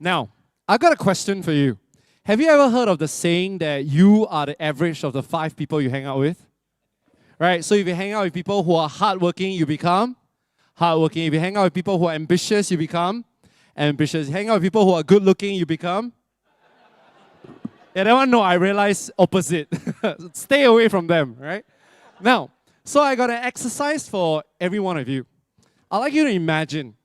Now, I got a question for you. Have you ever heard of the saying that you are the average of the 5 people you hang out with? Right? So if you hang out with people who are hardworking, you become hardworking. If you hang out with people who are ambitious, you become ambitious. If you hang out with people who are good looking, you become... Yeah, that one, no, I realize opposite. Stay away from them, right? Now, so I got an exercise for every one of you. I'd like you to imagine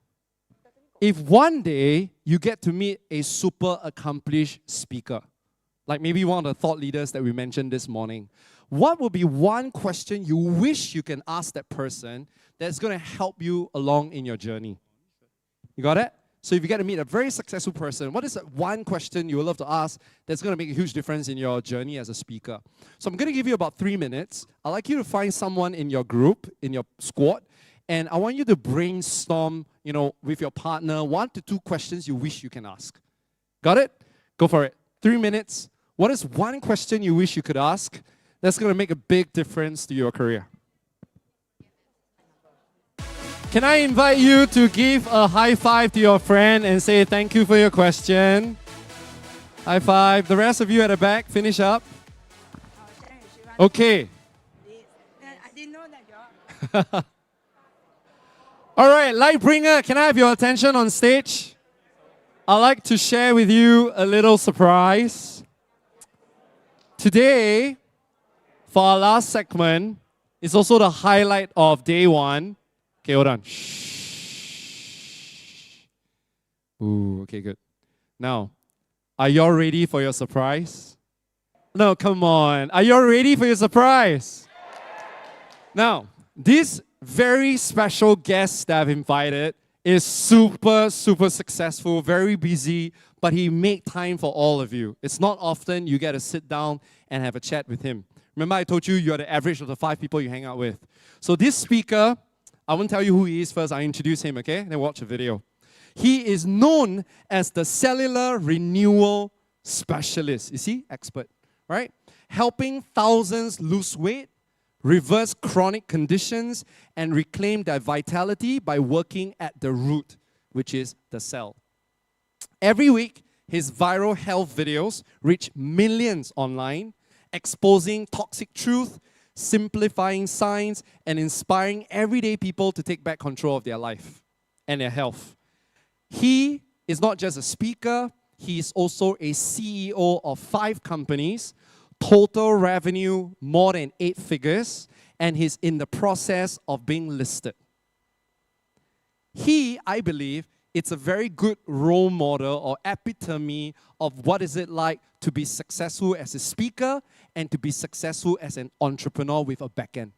if one day you get to meet a super accomplished speaker, like maybe one of the thought leaders that we mentioned this morning, what would be one question you wish you can ask that person that's going to help you along in your journey? You got it? So if you get to meet a very successful person, what is that one question you would love to ask that's going to make a huge difference in your journey as a speaker? So I'm going to give you about 3 minutes. I'd like you to find someone in your group, in your squad, and I want you to brainstorm, with your partner, 1 to 2 questions you wish you can ask. Got it? Go for it. 3 minutes. What is one question you wish you could ask that's going to make a big difference to your career? Can I invite you to give a high five to your friend and say thank you for your question? High five. The rest of you at the back, finish up. Okay. I didn't know that you're... All right, Lightbringer, can I have your attention on stage? I'd like to share with you a little surprise. Today, for our last segment, it's also the highlight of day 1. Okay, hold on. Shh. Ooh, okay, good. Now, are y'all ready for your surprise? No, come on. Are y'all ready for your surprise? Now, this very special guest that I've invited is super successful, very busy, but he made time for all of you. It's not often you get to sit down and have a chat with him. Remember I told you you're the average of the 5 people you hang out with. So this speaker, I won't tell you who he is first. I introduce him, okay? Then watch the video. He is known as the cellular renewal specialist. You see? Expert, right? Helping thousands lose weight, reverse chronic conditions, and reclaim their vitality by working at the root, which is the cell. Every week, his viral health videos reach millions online, exposing toxic truth, simplifying science, and inspiring everyday people to take back control of their life and their health. He is not just a speaker, he is also a CEO of 5 companies, total revenue more than 8 figures, and he's in the process of being listed. He, I believe, it's a very good role model or epitome of what is it like to be successful as a speaker and to be successful as an entrepreneur with a backend.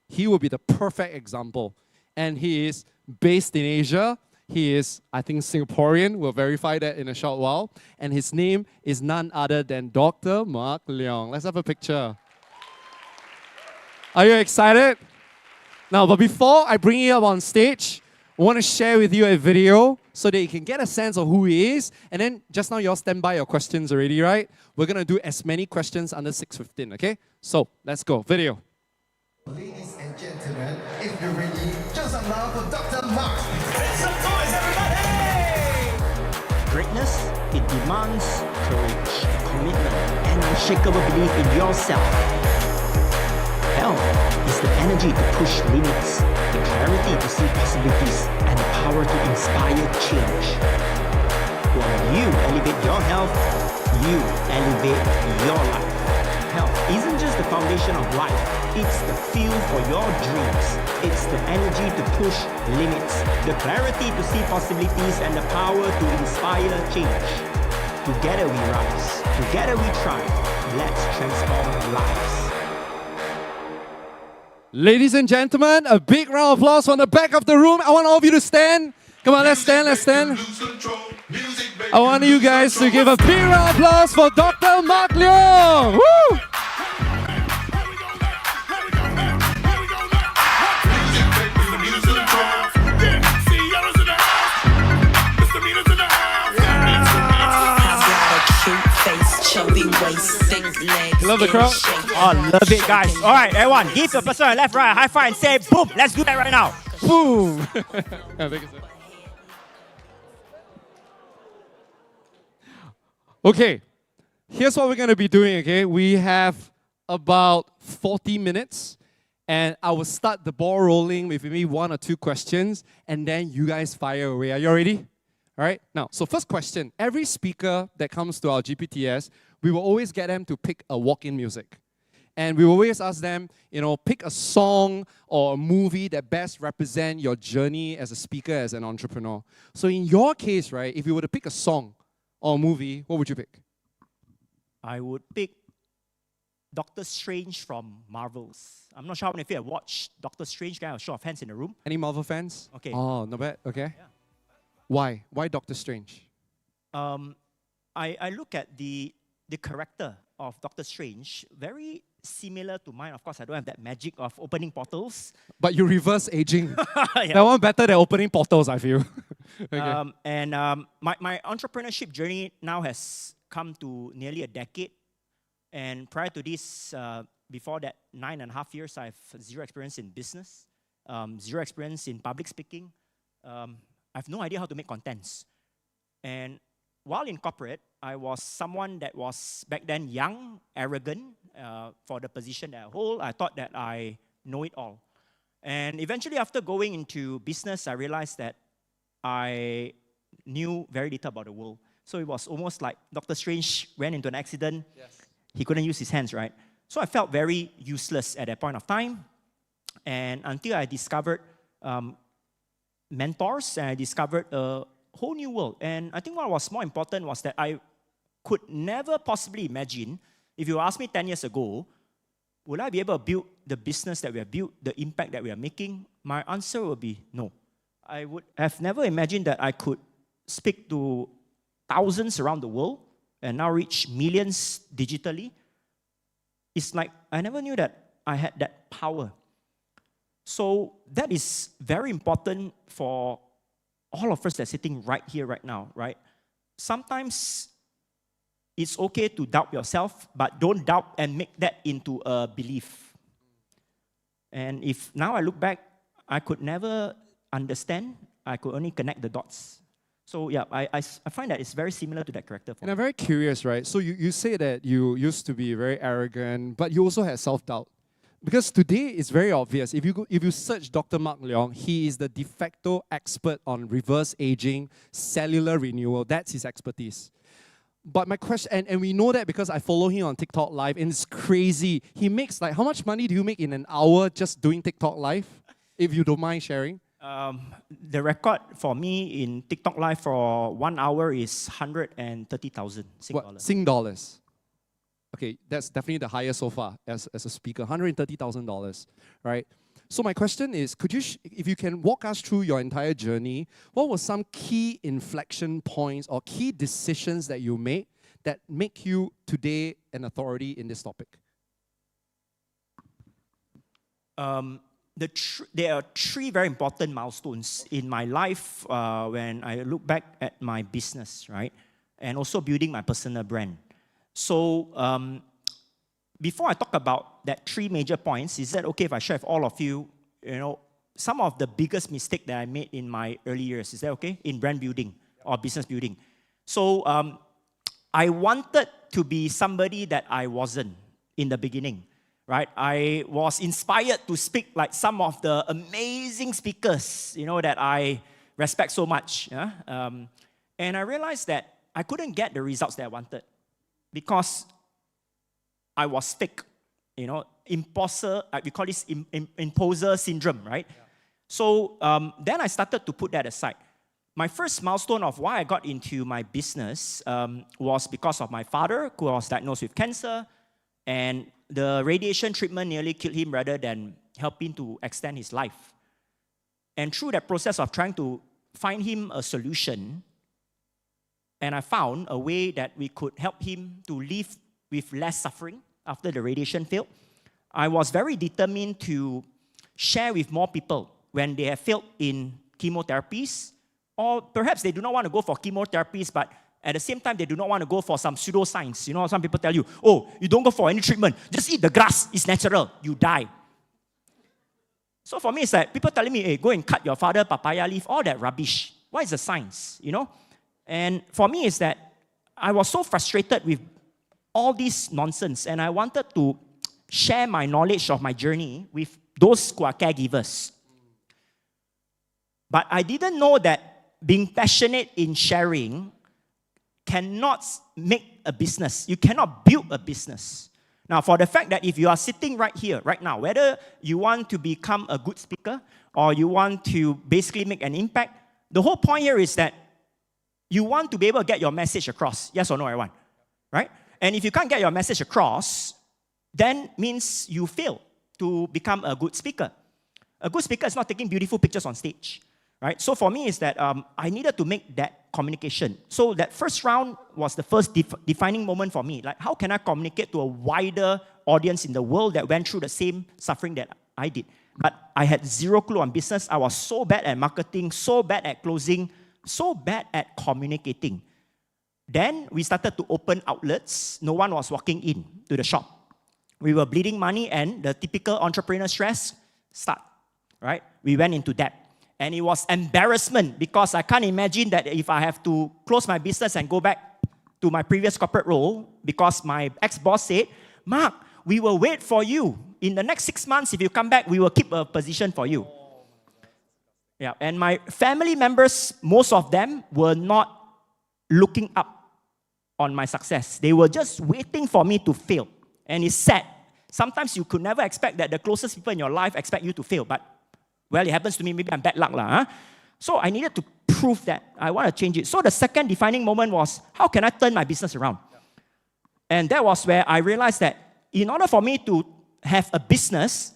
He will be the perfect example. And he is based in Asia. He is, I think, Singaporean. We'll verify that in a short while. And his name is none other than Dr. Mark Leong. Let's have a picture. Are you excited? Now, but before I bring you up on stage, I want to share with you a video so that you can get a sense of who he is. And then just now you all stand by your questions already, right? We're going to do as many questions under 6:15, okay? So, let's go. Video. Ladies and gentlemen, if you're ready, just allow for Dr. Mark. Make some noise, everybody! Greatness, it demands courage, commitment, and unshakable belief in yourself. Health is the energy to push limits, the clarity to see possibilities, and the power to inspire change. When you elevate your health, you elevate your life. Health isn't just the foundation of life, it's the fuel for your dreams. It's the energy to push limits, the clarity to see possibilities, and the power to inspire change. Together we rise, together we thrive. Let's transform lives. Ladies and gentlemen, a big round of applause from the back of the room. I want all of you to stand. Come on, let's stand, let's stand. I want you guys to give a big round of applause for Dr. Mark Leong. Woo! You love the crowd? Oh, love it, guys. All right, everyone, give the person on left, right, a high five and say boom. Let's do that right now. Boom! Okay, here's what we're going to be doing, okay? We have about 40 minutes, and I will start the ball rolling with maybe one or two questions, and then you guys fire away. Are you ready? All right, now, so first question. Every speaker that comes to our GPTS, we will always get them to pick a walk-in music. And we always ask them, pick a song or a movie that best represent your journey as a speaker, as an entrepreneur. So in your case, right, if you were to pick a song or a movie, what would you pick? I would pick Doctor Strange from Marvels. I'm not sure how many of you have watched Doctor Strange. Can I have a show of hands in the room? Any Marvel fans? Okay. Oh, not bad. Okay. Yeah. Why? Why Doctor Strange? I look at the character of Doctor Strange, very similar to mine. Of course, I don't have that magic of opening portals. But you reverse aging. Yeah. That one better than opening portals, I feel. Okay. My entrepreneurship journey now has come to nearly a decade. And prior to this, before that 9.5 years, I have zero experience in business, zero experience in public speaking. I have no idea how to make contents. And while in corporate, I was someone that was back then young, arrogant for the position that I hold. I thought that I know it all. And eventually, after going into business, I realized that I knew very little about the world. So it was almost like Doctor Strange went into an accident. Yes. He couldn't use his hands, right? So I felt very useless at that point of time. And until I discovered mentors, and I discovered a whole new world. And I think what was more important was that I could never possibly imagine, if you asked me 10 years ago, will I be able to build the business that we have built, the impact that we are making? My answer would be no. I would have never imagined that I could speak to thousands around the world and now reach millions digitally. It's like I never knew that I had that power. So that is very important for all of us that are sitting right here, right now, right? Sometimes it's okay to doubt yourself, but don't doubt and make that into a belief. And if now I look back, I could never understand. I could only connect the dots. So yeah, I find that it's very similar to that character. And I'm very curious, right? So you say that you used to be very arrogant, but you also had self-doubt. Because today it's very obvious. If you search Dr. Mark Leong, he is the de facto expert on reverse aging, cellular renewal. That's his expertise. But my question, and we know that because I follow him on TikTok Live, and it's crazy. He makes how much money do you make in an hour just doing TikTok Live? If you don't mind sharing. The record for me in TikTok Live for 1 hour is 130,000 Sing dollars. Sing dollars. Okay, that's definitely the highest so far as a speaker, $130,000, right? So my question is, could you, if you can walk us through your entire journey, what were some key inflection points or key decisions that you made that make you today an authority in this topic? There are three very important milestones in my life when I look back at my business, right? And also building my personal brand. So before I talk about that three major points, is that okay if I share with all of you, some of the biggest mistake that I made in my early years? Is that okay? In brand building or business building. So I wanted to be somebody that I wasn't in the beginning. Right, I was inspired to speak like some of the amazing speakers, that I respect so much. Yeah? And I realized that I couldn't get the results that I wanted because I was fake. Imposter. We call this imposter syndrome, right? Yeah. So then I started to put that aside. My first milestone of why I got into my business was because of my father, who was diagnosed with cancer, and the radiation treatment nearly killed him rather than helping to extend his life. And through that process of trying to find him a solution, and I found a way that we could help him to live with less suffering after the radiation failed, I was very determined to share with more people when they have failed in chemotherapies, or perhaps they do not want to go for chemotherapies, but at the same time, they do not want to go for some pseudoscience. Some people tell you, oh, you don't go for any treatment. Just eat the grass. It's natural. You die. So for me, it's like people telling me, hey, go and cut your father papaya leaf, all that rubbish. What is the science, And for me, it's that I was so frustrated with all this nonsense, and I wanted to share my knowledge of my journey with those who are caregivers. But I didn't know that being passionate in sharing cannot make a business. You cannot build a business. Now, for the fact that if you are sitting right here, right now, whether you want to become a good speaker or you want to basically make an impact, the whole point here is that you want to be able to get your message across. Yes or no, everyone? Right? And if you can't get your message across, then means you fail to become a good speaker. A good speaker is not taking beautiful pictures on stage. Right? So for me is that I needed to make that communication. So that first round was the first defining moment for me. Like, how can I communicate to a wider audience in the world that went through the same suffering that I did? But I had zero clue on business. I was so bad at marketing, so bad at closing, so bad at communicating. Then we started to open outlets. No one was walking in to the shop. We were bleeding money, and the typical entrepreneur stress start. Right? We went into debt. And it was embarrassment because I can't imagine that if I have to close my business and go back to my previous corporate role because my ex-boss said, Mark, we will wait for you. In the next 6 months, if you come back, we will keep a position for you. Yeah, and my family members, most of them were not looking up on my success. They were just waiting for me to fail. And it's sad. Sometimes you could never expect that the closest people in your life expect you to fail, but well, it happens to me, maybe I'm bad luck. Huh? So I needed to prove that. I want to change it. So the second defining moment was, how can I turn my business around? And that was where I realized that in order for me to have a business,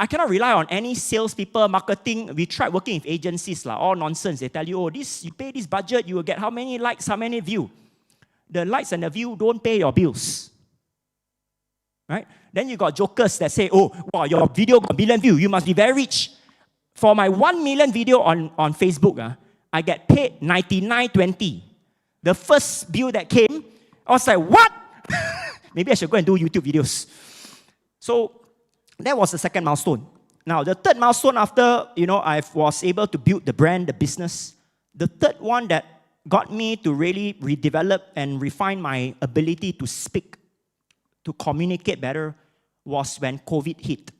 I cannot rely on any salespeople, marketing. We tried working with agencies, all nonsense. They tell you, oh, you pay this budget, you will get how many likes, how many views. The likes and the view don't pay your bills. Right? Then you got jokers that say, oh, wow, your video got 1 million views, you must be very rich. For my 1 million video on Facebook, I get paid 99.20. The first view that came, I was like, what? Maybe I should go and do YouTube videos. So that was the second milestone. Now, the third milestone after, I was able to build the brand, the business. The third one that got me to really redevelop and refine my ability to speak, to communicate better, was when COVID hit.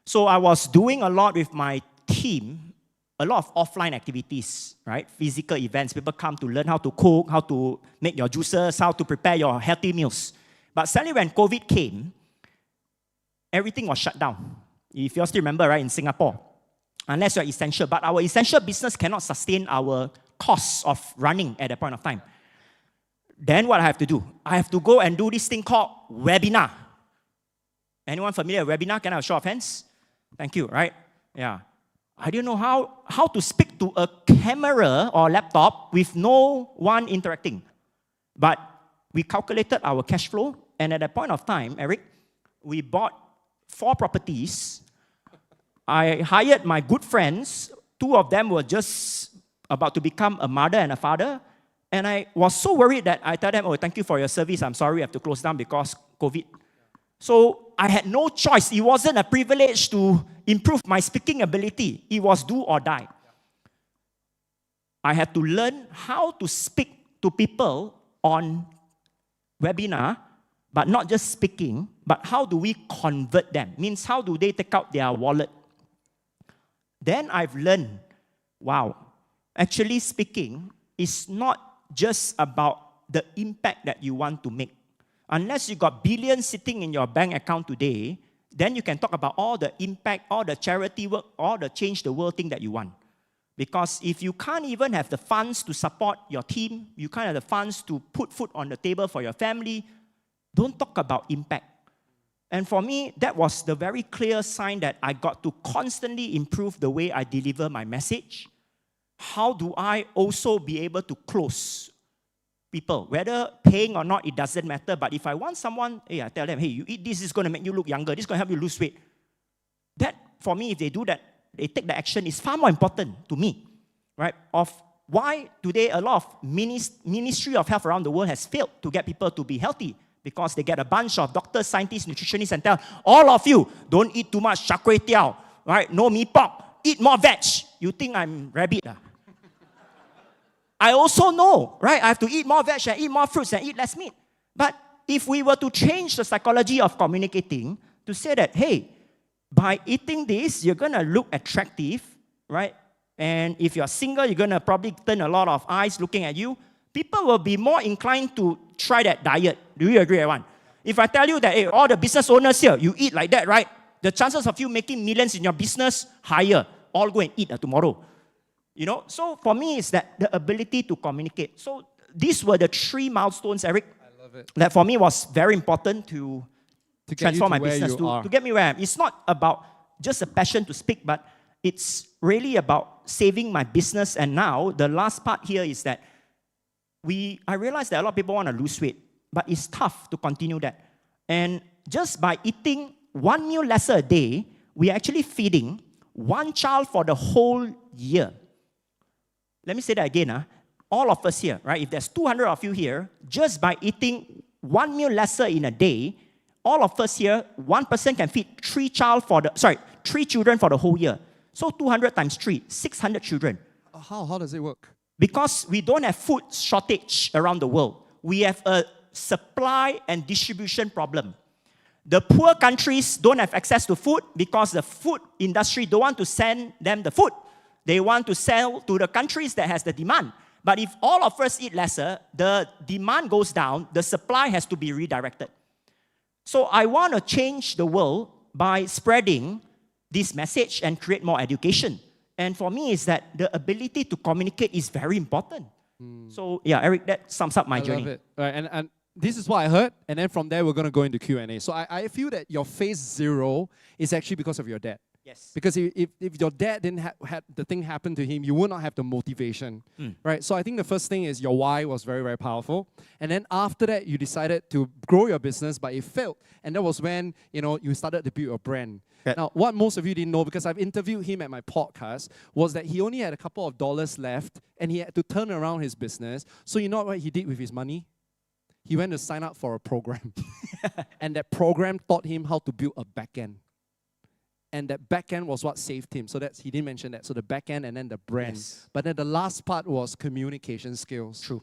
So I was doing a lot with my team, a lot of offline activities, right? Physical events. People come to learn how to cook, how to make your juices, how to prepare your healthy meals. But suddenly when COVID came, everything was shut down. If you all still remember, right, in Singapore, unless you're essential. But our essential business cannot sustain our costs of running at that point of time. Then what I have to do? I have to go and do this thing called webinar. Anyone familiar with webinar? Can I have a show of hands? Thank you, right? Yeah. I didn't know how to speak to a camera or laptop with no one interacting. But we calculated our cash flow, and at that point of time, Eric, we bought 4 properties. I hired my good friends. 2 of them were just about to become a mother and a father. And I was so worried that I told them, oh, thank you for your service. I'm sorry I have to close down because COVID. So I had no choice. It wasn't a privilege to improve my speaking ability. It was do or die. I had to learn how to speak to people on webinar, but not just speaking, but how do we convert them? Means how do they take out their wallet? Then I've learned, wow, actually speaking is not just about the impact that you want to make. Unless you got billions sitting in your bank account today, then you can talk about all the impact, all the charity work, all the change the world thing that you want. Because if you can't even have the funds to support your team, you can't have the funds to put food on the table for your family, don't talk about impact. And for me, that was the very clear sign that I got to constantly improve the way I deliver my message. How do I also be able to close people? Whether paying or not, it doesn't matter. But if I want someone, I tell them, hey, you eat this, it's going to make you look younger. This is going to help you lose weight. That, for me, if they do that, they take the action, is far more important to me, right? Of why today a lot of Ministry of Health around the world has failed to get people to be healthy. Because they get a bunch of doctors, scientists, nutritionists and tell, all of you, don't eat too much char kway teow, right? No mee pok, eat more veg. You think I'm rabbit? I also know, right? I have to eat more veg and eat more fruits and eat less meat. But if we were to change the psychology of communicating to say that, hey, by eating this, you're going to look attractive, right? And if you're single, you're going to probably turn a lot of eyes looking at you. People will be more inclined to try that diet. Do you agree, everyone? If I tell you that, hey, all the business owners here, you eat like that, right? The chances of you making millions in your business, higher. All go and eat tomorrow. You know, so for me, it's that the ability to communicate. So these were the 3 milestones, Eric, I love it. that for me was very important to To get you transform to my where business, you are. to get me where I am. It's not about just a passion to speak, but it's really about saving my business. And now, the last part here is that I realize that a lot of people want to lose weight, but it's tough to continue that. And just by eating 1 meal lesser a day, we're actually feeding 1 child for the whole year. Let me say that again. All of us here, right? If there's 200 of you here, just by eating 1 meal lesser in a day, all of us here, one person can feed 3 children for the whole year. So 200 times 3, 600 children. How does it work? Because we don't have food shortage around the world. We have a supply and distribution problem. The poor countries don't have access to food because the food industry don't want to send them the food. They want to sell to the countries that has the demand. But if all of us eat lesser, the demand goes down, the supply has to be redirected. So I want to change the world by spreading this message and create more education. And for me, is that the ability to communicate is very important. So yeah, Eric, that sums up my journey. I love it. Right, and this is what I heard, and then from there we're going to go into Q&A. So I feel that your phase 0 is actually because of your dad. Yes. Because if your dad didn't have the thing happen to him, you would not have the motivation, right? So I think the first thing is your why was very, very powerful. And then after that, you decided to grow your business, but it failed. And that was when, you started to build your brand. Yeah. Now, what most of you didn't know, because I've interviewed him at my podcast, was that he only had a couple of dollars left, and he had to turn around his business. So you know what he did with his money? He went to sign up for a program. And that program taught him how to build a back end. And that back end was what saved him. So he didn't mention that. So the back end and then the brand. Yes. But then the last part was communication skills. True.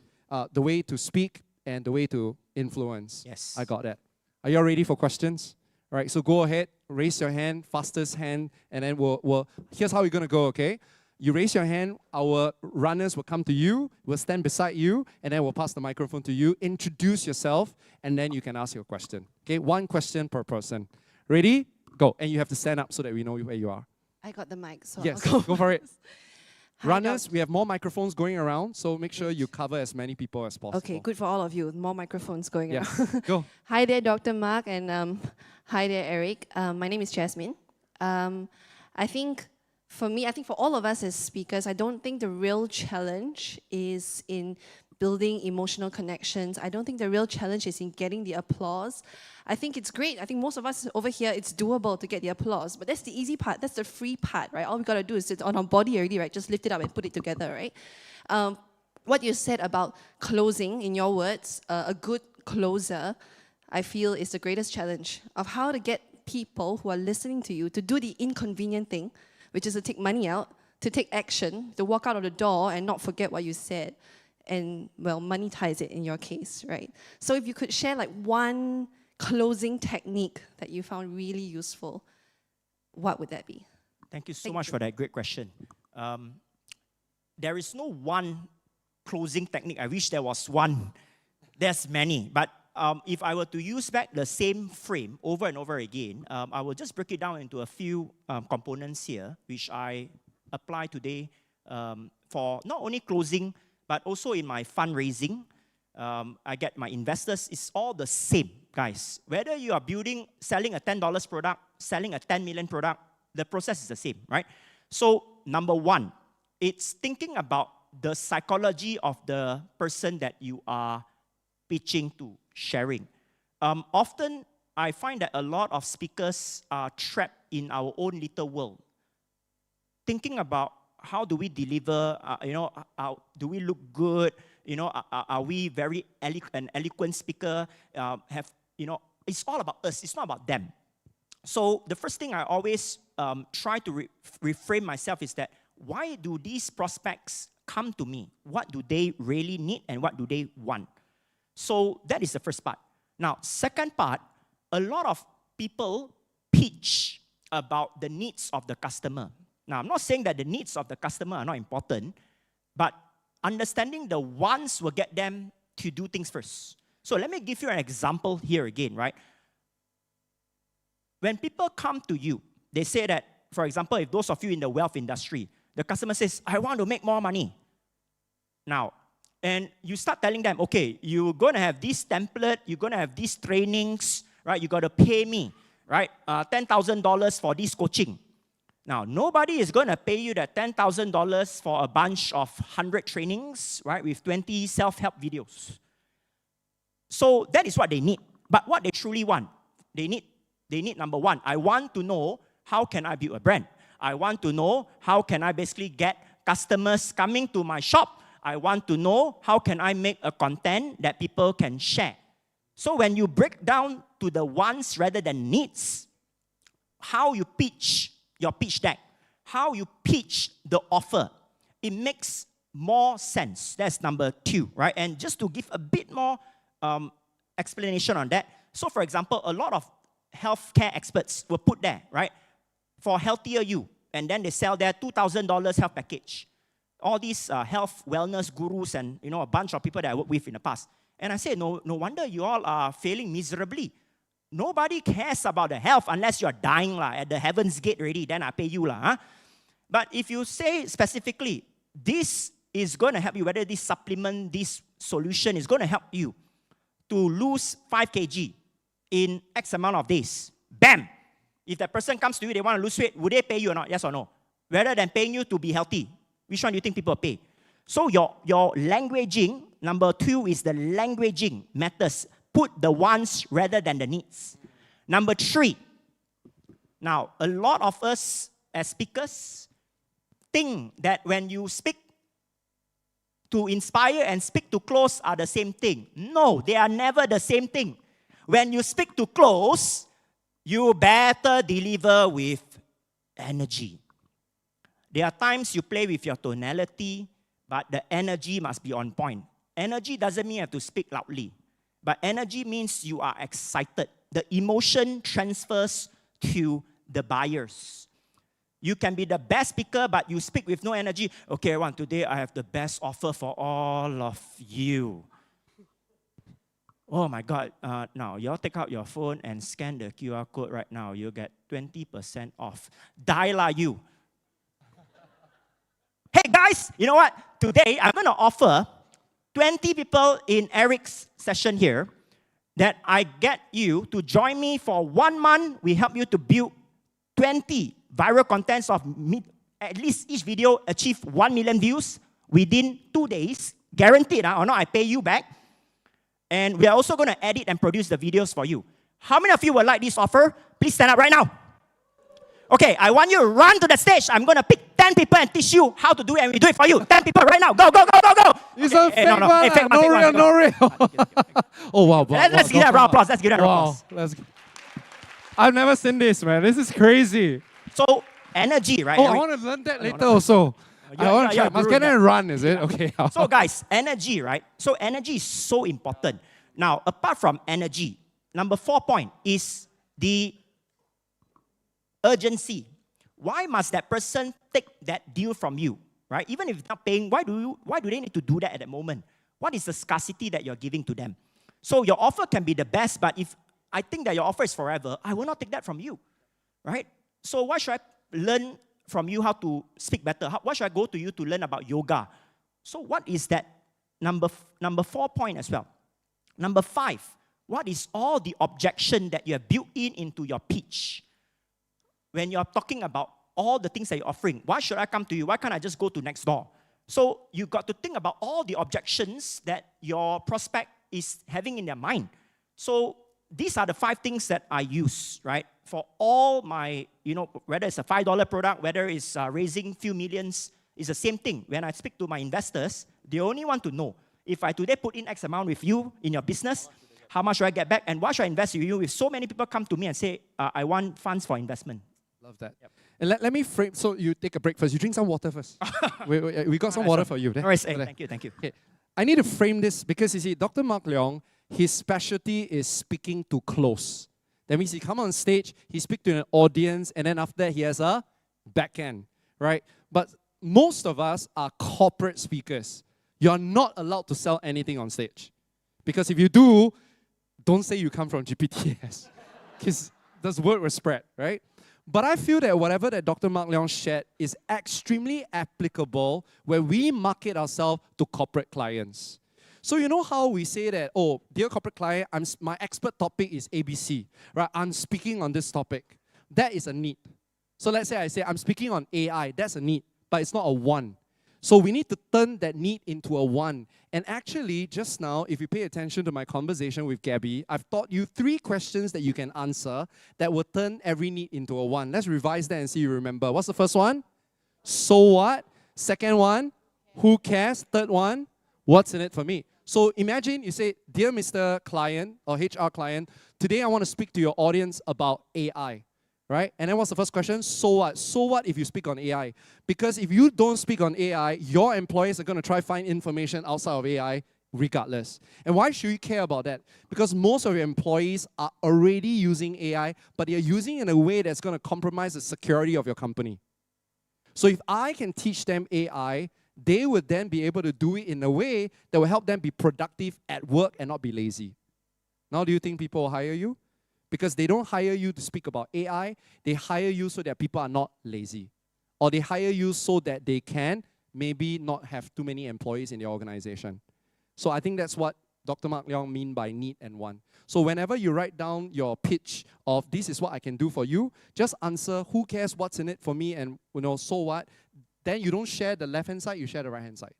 The way to speak and the way to influence. Yes. I got that. Are you all ready for questions? All right, so go ahead, raise your hand, fastest hand, and then here's how we're going to go, okay? You raise your hand, our runners will come to you, we'll stand beside you, and then we'll pass the microphone to you. Introduce yourself, and then you can ask your question. Okay, 1 question per person. Ready? Go. And you have to stand up so that we know where you are. I got the mic, so Yes, I'll go for it. Hi, Runners, we have more microphones going around, so make sure you cover as many people as possible. Okay, good for all of you. More microphones going Yes, around. go. Hi there, Dr. Mark, and hi there, Eric. My name is Jasmine. I think for all of us as speakers, I don't think the real challenge is in building emotional connections. I don't think the real challenge is in getting the applause. I think it's great. I think most of us over here, it's doable to get the applause. But that's the easy part. That's the free part, right? All we got to do is it's on our body already, right? Just lift it up and put it together, right? What you said about closing, in your words, a good closer, I feel is the greatest challenge of how to get people who are listening to you to do the inconvenient thing, which is to take money out, to take action, to walk out of the door and not forget what you said. And, well, monetize it in your case, right? So if you could share like one closing technique that you found really useful, what would that be? Thank you so much for that great question. There is no one closing technique. I wish there was one. There's many. But if I were to use back the same frame over and over again, I will just break it down into a few components here, which I apply today for not only closing, but also in my fundraising. I get my investors. It's all the same, guys. Whether you are selling a $10 product, selling a 10 million product, the process is the same, right? So, number 1, it's thinking about the psychology of the person that you are pitching to, sharing. Often, I find that a lot of speakers are trapped in our own little world, thinking about how do we deliver, do we look good, are we very an eloquent speaker, it's all about us, it's not about them. So the first thing I always try to reframe myself is that, why do these prospects come to me, what do they really need and what do they want? So that is the first part. Now, second part, a lot of people pitch about the needs of the customer. Now, I'm not saying that the needs of the customer are not important, but understanding the wants will get them to do things first. So let me give you an example here again, right? When people come to you, they say that, for example, if those of you in the wealth industry, the customer says, I want to make more money. Now, and you start telling them, okay, you're going to have this template, you're going to have these trainings, right? You got to pay me, right? $10,000 for this coaching. Now, nobody is going to pay you that $10,000 for a bunch of 100 trainings, right? With 20 self-help videos. So that is what they need. But what they truly want, they need number one, I want to know how can I build a brand. I want to know how can I basically get customers coming to my shop. I want to know how can I make a content that people can share. So when you break down to the wants rather than needs, how you pitch your pitch deck, how you pitch the offer, it makes more sense. That's number two, right? And just to give a bit more explanation on that. So for example, a lot of healthcare experts will put there, right? For healthier you. And then they sell their $2,000 health package. All these health wellness gurus and a bunch of people that I worked with in the past. And I say, no wonder you all are failing miserably. Nobody cares about the health unless you're dying at the heaven's gate already, then I pay you. Huh? But if you say specifically, this is going to help you, whether this supplement, this solution is going to help you to lose 5 kg in X amount of days. Bam! If that person comes to you, they want to lose weight, would they pay you or not? Yes or no? Rather than paying you to be healthy, which one do you think people pay? So your languaging, number 2 is the languaging matters. Put the wants rather than the needs. Number 3, now a lot of us as speakers think that when you speak to inspire and speak to close are the same thing. No, they are never the same thing. When you speak to close, you better deliver with energy. There are times you play with your tonality, but the energy must be on point. Energy doesn't mean you have to speak loudly, but energy means you are excited. The emotion transfers to the buyers. You can be the best speaker, but you speak with no energy. Okay, everyone, today I have the best offer for all of you. Oh my God, now you all take out your phone and scan the QR code right now. You'll get 20% off. Die lah you. Hey guys, you know what? Today I'm going to offer 20 people in Eric's session here that I get you to join me for 1 month. We help you to build 20 viral contents of at least each video achieve 1 million views within 2 days. Guaranteed, or not, I pay you back. And we are also going to edit and produce the videos for you. How many of you would like this offer? Please stand up right now. Okay, I want you to run to the stage. I'm going to pick 10 people and teach you how to do it, and we do it for you. 10 people right now. Go, go, go, go, go. It's a fake one. No real, no real. Oh, wow. Let's give that a round of applause. Let's give that a round of applause. I've never seen this, man. This is crazy. So, energy, right? Oh, I want to learn that later also. I want to try. Must get and run, is it? Okay. So, guys, energy, right? So, energy is so important. Now, apart from energy, number 4 point is the urgency. Why must that person take that deal from you, right? Even if it's not paying, why do they need to do that at that moment? What is the scarcity that you're giving to them? So your offer can be the best, but if I think that your offer is forever, I will not take that from you, right? So why should I learn from you how to speak better? Why should I go to you to learn about yoga? So what is that number 4 point as well? Number 5, what is all the objection that you have built into your pitch? When you're talking about all the things that you're offering, why should I come to you? Why can't I just go to next door? So you got to think about all the objections that your prospect is having in their mind. So these are the 5 things that I use, right? For all my, whether it's a $5 product, whether it's raising few millions, it's the same thing. When I speak to my investors, they only want to know, if I today put in X amount with you in your business, how much should I get back? And why should I invest with you? If so many people come to me and say, I want funds for investment. Love that. Yep. And let me frame, so you take a break first. You drink some water first. we got some water for you. There. All right, There. thank you, thank you. Okay. I need to frame this because you see, Dr. Mark Leong, his specialty is speaking to close. That means he come on stage, he speak to an audience, and then after that he has a back end, right? But most of us are corporate speakers. You're not allowed to sell anything on stage. Because if you do, don't say you come from GPTS. Because this word will spread, right? But I feel that whatever that Dr. Mark Leong shared is extremely applicable when we market ourselves to corporate clients. So you know how we say that, oh, dear corporate client, my expert topic is ABC, right? I'm speaking on this topic. That is a need. So let's say I say I'm speaking on AI. That's a need, but it's not a one. So we need to turn that need into a one. And actually, just now, if you pay attention to my conversation with Gabby, I've taught you 3 questions that you can answer that will turn every need into a one. Let's revise that and see you remember. What's the first one? So what? Second one? Who cares? Third one? What's in it for me? So imagine you say, dear Mr. Client or HR client, today I want to speak to your audience about AI. Right? And then what's the first question? So what? So what if you speak on AI? Because if you don't speak on AI, your employees are going to try find information outside of AI regardless. And why should you care about that? Because most of your employees are already using AI, but they're using it in a way that's going to compromise the security of your company. So if I can teach them AI, they would then be able to do it in a way that will help them be productive at work and not be lazy. Now, do you think people will hire you? Because they don't hire you to speak about AI, they hire you so that people are not lazy. Or they hire you so that they can maybe not have too many employees in the organization. So I think that's what Dr. Mark Leong mean by need and want. So whenever you write down your pitch of this is what I can do for you, just answer who cares what's in it for me and so what. Then you don't share the left-hand side, you share the right-hand side.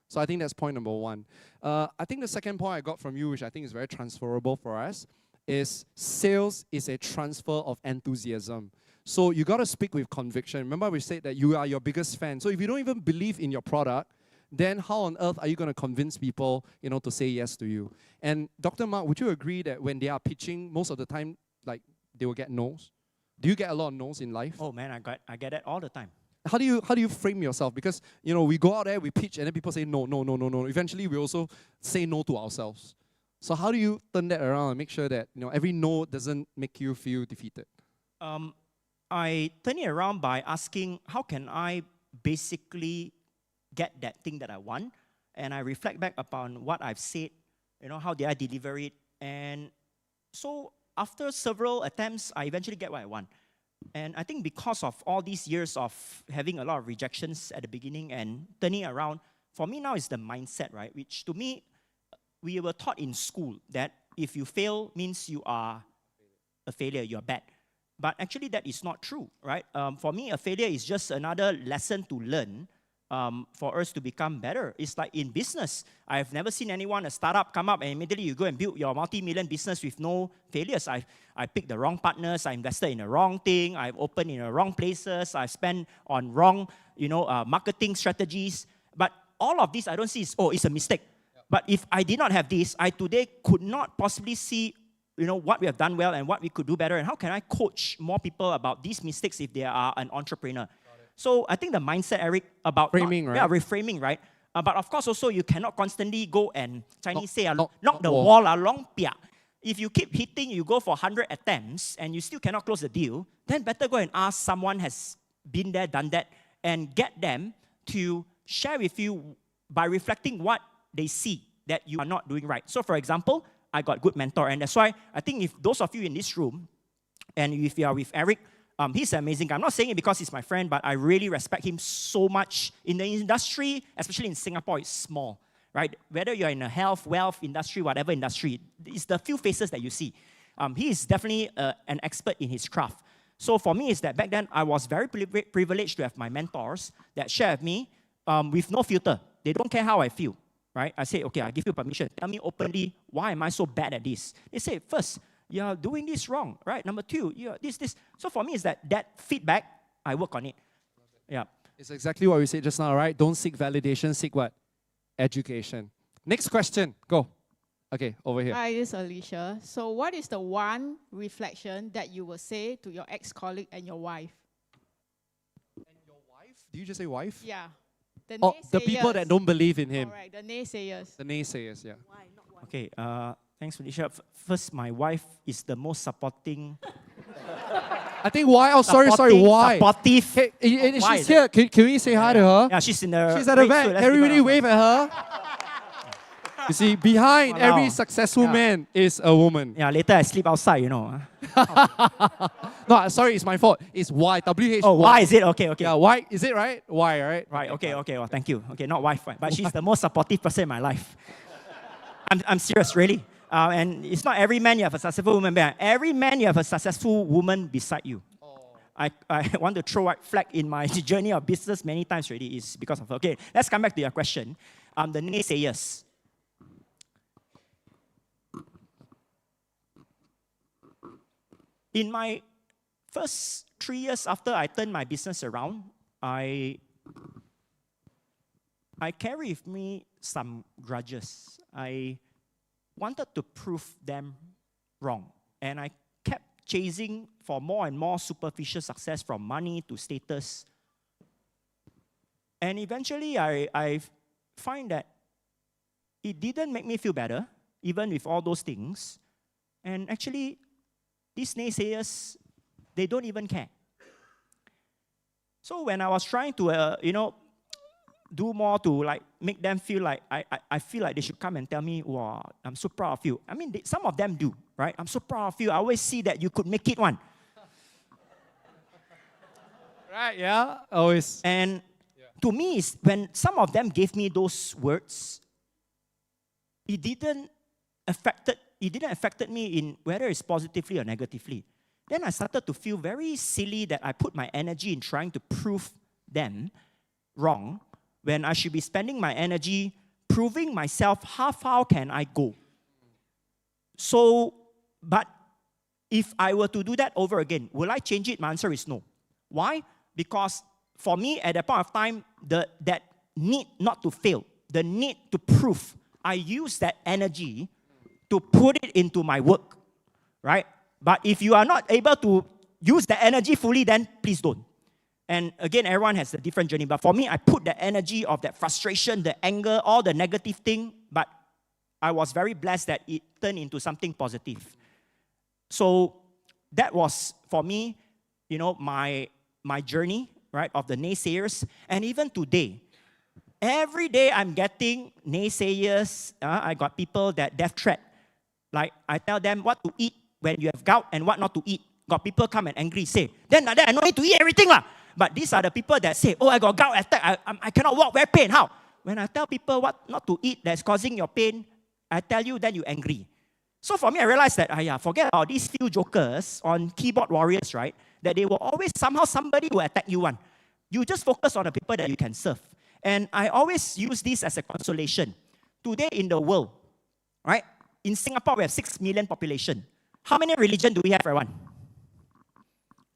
So I think that's point number 1. I think the second point I got from you, which I think is very transferable for us, is sales is a transfer of enthusiasm. So you got to speak with conviction. Remember we said that you are your biggest fan. So if you don't even believe in your product, then how on earth are you going to convince people, to say yes to you? And Dr. Mark, would you agree that when they are pitching, most of the time, like, they will get no's? Do you get a lot of no's in life? Oh man, I get it all the time. How do you frame yourself? Because, we go out there, we pitch, and then people say no, no, no, no, no. Eventually, we also say no to ourselves. So how do you turn that around and make sure that every no doesn't make you feel defeated? I turn it around by asking, how can I basically get that thing that I want? And I reflect back upon what I've said, how did I deliver it? And so after several attempts, I eventually get what I want. And I think because of all these years of having a lot of rejections at the beginning and turning around, for me now is the mindset, right? Which to me, we were taught in school that if you fail means you are a failure, you're bad. But actually that is not true, right? For me, a failure is just another lesson to learn for us to become better. It's like in business. I've never seen anyone, a startup, come up and immediately you go and build your multi-million business with no failures. I picked the wrong partners, I invested in the wrong thing, I've opened in the wrong places, I've spent on wrong, marketing strategies. But all of this I don't see is, it's a mistake. But if I did not have this, I today could not possibly see, what we have done well and what we could do better. And how can I coach more people about these mistakes if they are an entrepreneur? So I think the mindset, Eric, about framing, right? Yeah, reframing, right? But of course, also you cannot constantly go and Chinese say knock the wall long pia. If you keep hitting, you go for 100 attempts and you still cannot close the deal, then better go and ask someone has been there, done that, and get them to share with you by reflecting what they see that you are not doing right. So for example, I got good mentor, and that's why I think if those of you in this room, and if you are with Eric, he's an amazing guy. I'm not saying it because he's my friend, but I really respect him so much. In the industry, especially in Singapore, it's small, right? Whether you're in a health, wealth industry, whatever industry, it's the few faces that you see. He is definitely an expert in his craft. So for me, is that back then, I was very privileged to have my mentors that share with me with no filter. They don't care how I feel. Right? I say, okay, I give you permission. Tell me openly, why am I so bad at this? They say, first, you're doing this wrong, right? Number 2, you're this. So for me, is that feedback, I work on it. Yeah. It's exactly what we said just now, right? Don't seek validation, seek what? Education. Next question, go. Okay, over here. Hi, this is Alicia. So what is the one reflection that you will say to your ex-colleague and your wife? Did you just say wife? Yeah. The Oh, the people that naysayers. don't believe in him. Correct, the naysayers. The naysayers, yeah. Okay, thanks, Felicia. First, my wife is the most supporting. I think why? Oh, sorry, why? Supportive. Hey, Why she's is here. Can we say hi to her? Yeah, she's in the. She's at the wait, back. so let's Can we give her really a- wave at her? You see, behind Walao. every successful Yeah. man is a woman. Yeah, later I sleep outside, No, sorry, it's my fault. It's Y. WH. Oh, why is it? Okay, okay. Yeah, Y. Is it right? Y, right? Right, okay, okay. Well, thank you. Okay, not wife, but she's the most supportive person in my life. I'm serious, really. And it's not every man you have a successful woman behind. Every man you have a successful woman beside you. I want to throw a flag in my journey of business many times already is because of her. Okay, let's come back to your question. The naysayers. In my first 3 years after I turned my business around, I carry with me some grudges. I wanted to prove them wrong. And I kept chasing for more and more superficial success, from money to status. And eventually I find that it didn't make me feel better, even with all those things. And actually, these naysayers, they don't even care. So when I was trying to, do more to like make them feel like, I feel like they should come and tell me, wow, I'm so proud of you. I mean, some of them do, right? I'm so proud of you. I always see that you could make it one. Right, yeah, always. And to me, it's when some of them gave me those words, it didn't affect me in whether it's positively or negatively. Then I started to feel very silly that I put my energy in trying to prove them wrong when I should be spending my energy proving myself how far can I go. So, but if I were to do that over again, will I change it? My answer is no. Why? Because for me, at that point of time, that need not to fail, the need to prove, I use that energy to put it into my work, right? But if you are not able to use the energy fully, then please don't. And again, everyone has a different journey. But for me, I put the energy of that frustration, the anger, all the negative thing, but I was very blessed that it turned into something positive. So that was, for me, my journey, right, of the naysayers. And even today, every day I'm getting naysayers. I got people that death threat. Like, I tell them what to eat when you have gout and what not to eat. Got people come and angry, say, then I don't need to eat everything lah. But these are the people that say, oh, I got gout attack, I cannot walk, very pain. How? When I tell people what not to eat that's causing your pain, I tell you, then you angry. So for me, I realized that, forget about these few jokers on keyboard warriors, right? That they will always, somehow somebody will attack you one. You just focus on the people that you can serve. And I always use this as a consolation. Today in the world, right? In Singapore, we have 6 million population. How many religions do we have, everyone?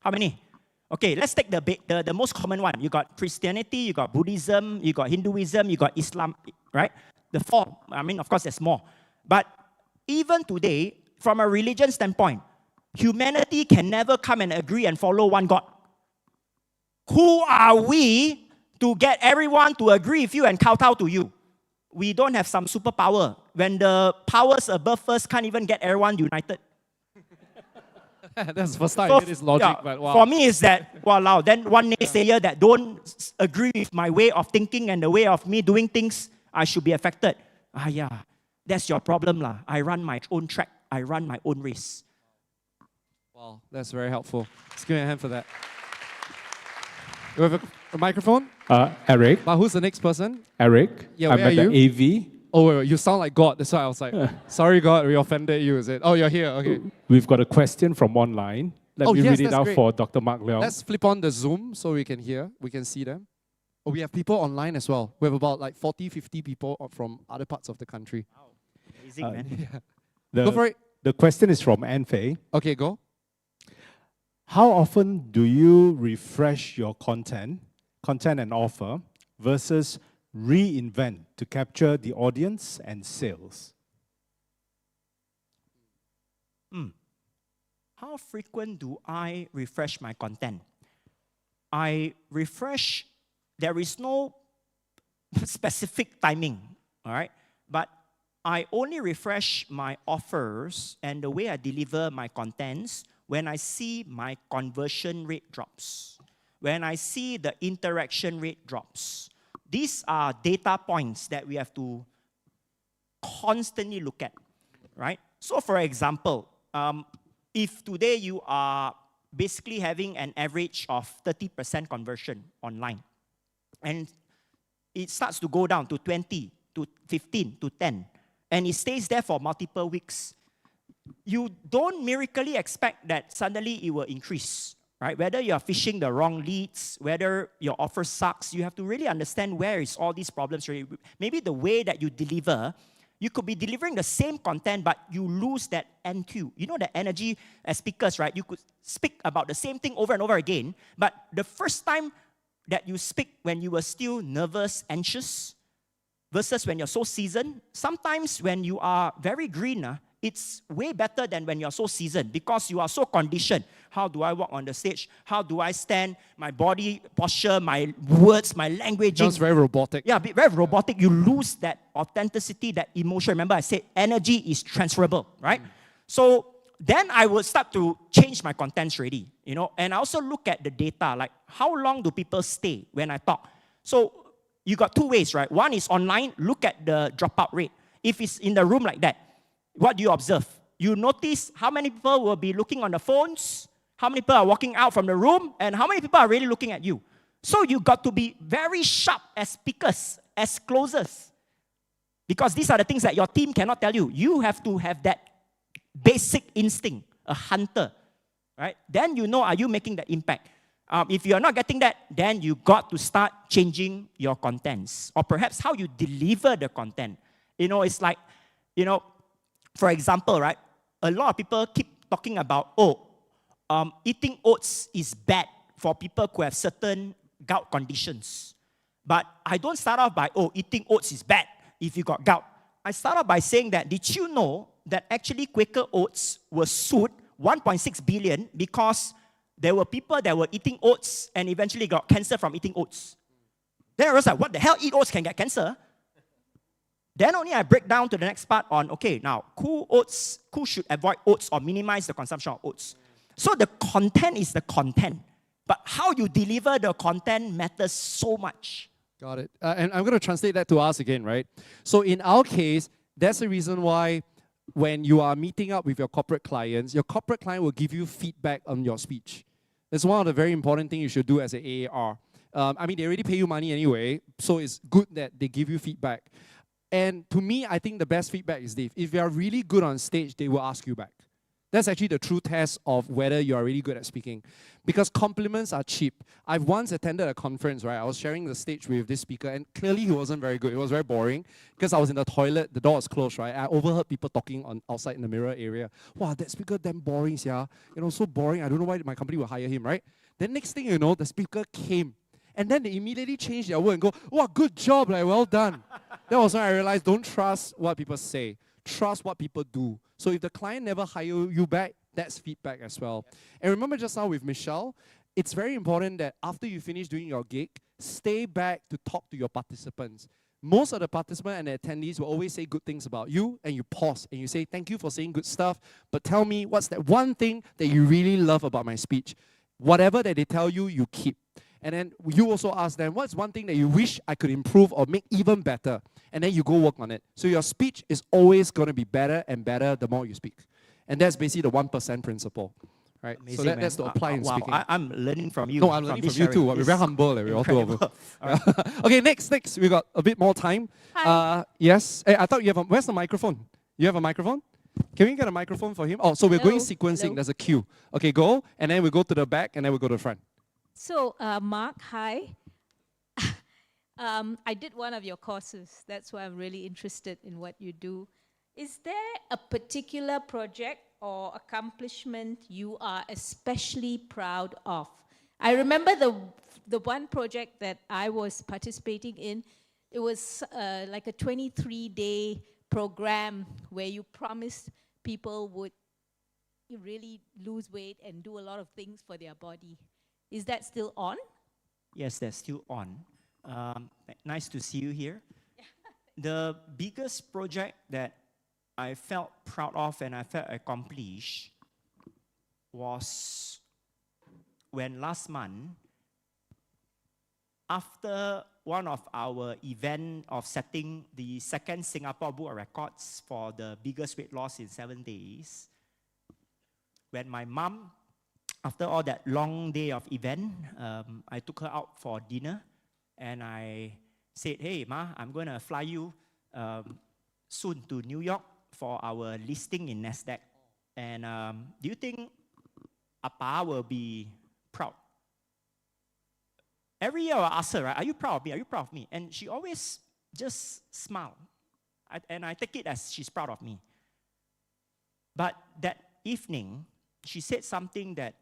How many? Okay, let's take the most common one. You got Christianity, you got Buddhism, you got Hinduism, you got Islam, right? The 4, of course, there's more. But even today, from a religion standpoint, humanity can never come and agree and follow one God. Who are we to get everyone to agree with you and kowtow to you? We don't have some superpower. When the powers above us can't even get everyone united. That's the first time I hear this logic, but wow. For me, is that, then one naysayer that don't agree with my way of thinking and the way of me doing things, I should be affected. That's your problem lah. I run my own track. I run my own race. Wow, that's very helpful. Let's give me a hand for that. You have a microphone? Eric. But who's the next person? Eric. Yeah, I'm where at are the AV. Oh, wait, you sound like God. That's why I was like, sorry, God, we offended you, is it? Oh, you're here, okay. We've got a question from online. Let me read it that's out great. for Dr. Mark Leong. Let's flip on the Zoom so we can hear, we can see them. Oh, we have people online as well. We have about like 40, 50 people from other parts of the country. Wow. Amazing, man. Go for it. The question is from Anne Fei. Okay, go. How often do you refresh your content and offer versus reinvent to capture the audience and sales? How frequent do I refresh my content? I refresh there is no specific timing, all right? But I only refresh my offers and the way I deliver my contents when I see my conversion rate drops, when I see the interaction rate drops. These are data points that we have to constantly look at, right? So for example, if today you are basically having an average of 30% conversion online, and it starts to go down to 20, to 15, to 10, and it stays there for multiple weeks, you don't miraculously expect that suddenly it will increase, right? Whether you're fishing the wrong leads, whether your offer sucks, you have to really understand where is all these problems. Maybe the way that you deliver, you could be delivering the same content, but you lose that NQ. You know the energy as speakers, right? You could speak about the same thing over and over again, but the first time that you speak when you were still nervous, anxious, versus when you're so seasoned, sometimes when you are very green, it's way better than when you're so seasoned because you are so conditioned. How do I walk on the stage? How do I stand? My body posture, my words, my language. Sounds very robotic. Yeah, very robotic. You lose that authenticity, that emotion. Remember I said energy is transferable, right? So then I will start to change my contents already, you know. And I also look at the data, like how long do people stay when I talk? So you got two ways, right? One is online, look at the dropout rate. If it's in the room like that, what do you observe? You notice how many people will be looking on the phones, how many people are walking out from the room, and how many people are really looking at you. So you got to be very sharp as speakers, as closers. Because these are the things that your team cannot tell you. You have to have that basic instinct, a hunter, right? Then you know, are you making the impact? If you are not getting that, then you got to start changing your contents. Or perhaps how you deliver the content. You know, it's like, you know, for example, right? A lot of people keep talking about, eating oats is bad for people who have certain gout conditions. But I don't start off by, eating oats is bad if you got gout. I start off by saying that, did you know that actually Quaker Oats were sued 1.6 billion because there were people that were eating oats and eventually got cancer from eating oats. Then I was like, what the hell, eat oats can get cancer? Then only I break down to the next part on, okay, now, who should avoid oats or minimize the consumption of oats? So the content is the content, but how you deliver the content matters so much. Got it. And I'm going to translate that to us again, right? So in our case, that's the reason why when you are meeting up with your corporate clients, your corporate client will give you feedback on your speech. That's one of the very important things you should do as an AAR. I mean, they already pay you money anyway, so it's good that they give you feedback. And to me, I think the best feedback is this. If you are really good on stage, they will ask you back. That's actually the true test of whether you are really good at speaking. Because compliments are cheap. I've once attended a conference, right? I was sharing the stage with this speaker, and clearly he wasn't very good. It was very boring because I was in the toilet, the door was closed, right? I overheard people talking outside in the mirror area. Wow, that speaker damn boring, yeah. You know, so boring. I don't know why my company will hire him, right? Then next thing you know, the speaker came. And then they immediately changed their word and go, wow, good job, like, well done. That was when I realized, don't trust what people say. Trust what people do. So if the client never hire you back, that's feedback as well. And remember just now with Michelle, it's very important that after you finish doing your gig, stay back to talk to your participants. Most of the participants and the attendees will always say good things about you, and you pause and you say, thank you for saying good stuff, but tell me what's that one thing that you really love about my speech. Whatever that they tell you, you keep. And then you also ask them, what's one thing that you wish I could improve or make even better? And then you go work on it. So your speech is always going to be better and better the more you speak. And that's basically the 1% principle. Right? Amazing, So that's to apply in speaking. I'm learning from you. No, I'm learning from you too. We're very humble. We're all two of us. Okay, next. We got a bit more time. Hi. Yes. Hey, I thought you have where's the microphone? You have a microphone? Can we get a microphone for him? Oh, so we're going sequencing. Hello. There's a queue. Okay, go. And then we go to the back and then we go to the front. So, Mark, hi. I did one of your courses. That's why I'm really interested in what you do. Is there a particular project or accomplishment you are especially proud of? I remember the one project that I was participating in. It was like a 23-day program where you promised people would really lose weight and do a lot of things for their body. Is that still on? Yes, that's still on. Nice to see you here. The biggest project that I felt proud of and I felt accomplished was when last month, after one of our event of setting the second Singapore Book of Records for the biggest weight loss in 7 days, when my mom, after all that long day of event, I took her out for dinner and I said, hey Ma, I'm going to fly you soon to New York for our listing in NASDAQ. And do you think Appa will be proud? Every year I ask her, right, are you proud of me? Are you proud of me? And she always just smile. And I take it as she's proud of me. But that evening, she said something that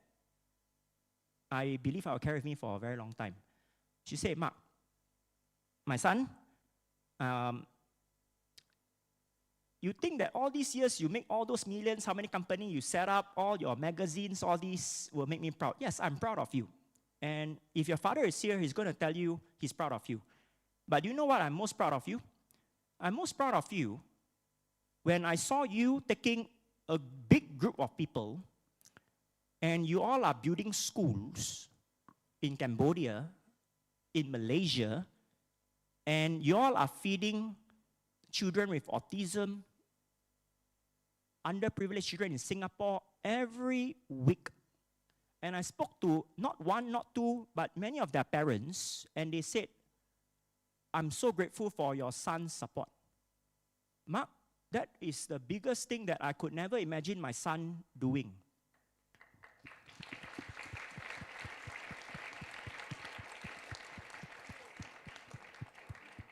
I believe I will carry with me for a very long time. She said, Mark, my son, you think that all these years you make all those millions, how many companies you set up, all your magazines, all these will make me proud. Yes, I'm proud of you. And if your father is here, he's going to tell you he's proud of you. But you know what I'm most proud of you? I'm most proud of you when I saw you taking a big group of people and you all are building schools in Cambodia, in Malaysia, and you all are feeding children with autism, underprivileged children in Singapore every week. And I spoke to not one, not two, but many of their parents, and they said, I'm so grateful for your son's support. Mark, that is the biggest thing that I could never imagine my son doing.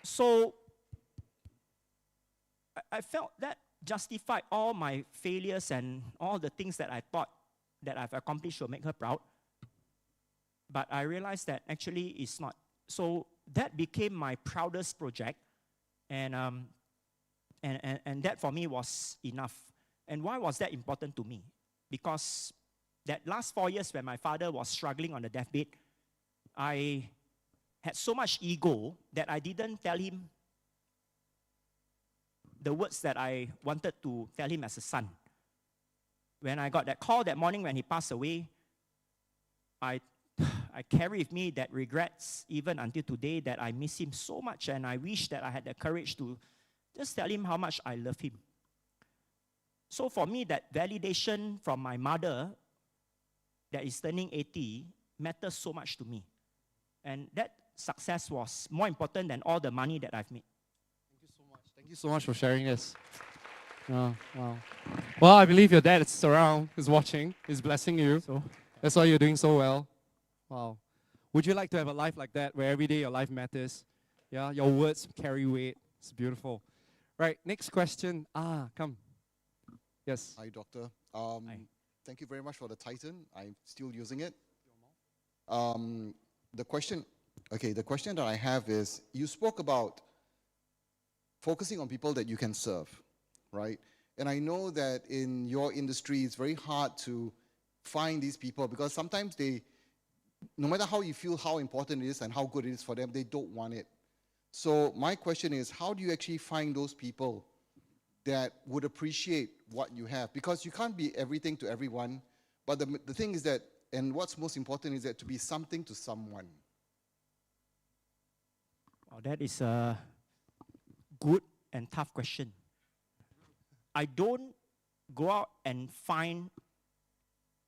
So I felt that justified all my failures and all the things that I thought that I've accomplished will make her proud. But I realized that actually it's not. So that became my proudest project. And that for me was enough. And why was that important to me? Because that last 4 years when my father was struggling on the deathbed, I had so much ego that I didn't tell him the words that I wanted to tell him as a son. When I got that call that morning when he passed away, I carry with me that regrets even until today that I miss him so much, and I wish that I had the courage to just tell him how much I love him. So for me, that validation from my mother that is turning 80 matters so much to me. And that success was more important than all the money that I've made. Thank you so much. Thank you so much for sharing this. Oh, wow. Well, I believe your dad is around, is watching, is blessing you. So, That's why you're doing so well. Wow. Would you like to have a life like that, where every day your life matters? Yeah, your words carry weight. It's beautiful. Right, next question. Come. Yes. Hi, Doctor. Thank you very much for the Titan. I'm still using it. The question that I have is, you spoke about focusing on people that you can serve, right? And I know that in your industry, it's very hard to find these people because sometimes they, no matter how you feel how important it is and how good it is for them, they don't want it. So my question is, how do you actually find those people that would appreciate what you have? Because you can't be everything to everyone, but the thing is that, and what's most important is that to be something to someone. Well, that is a good and tough question. I don't go out and find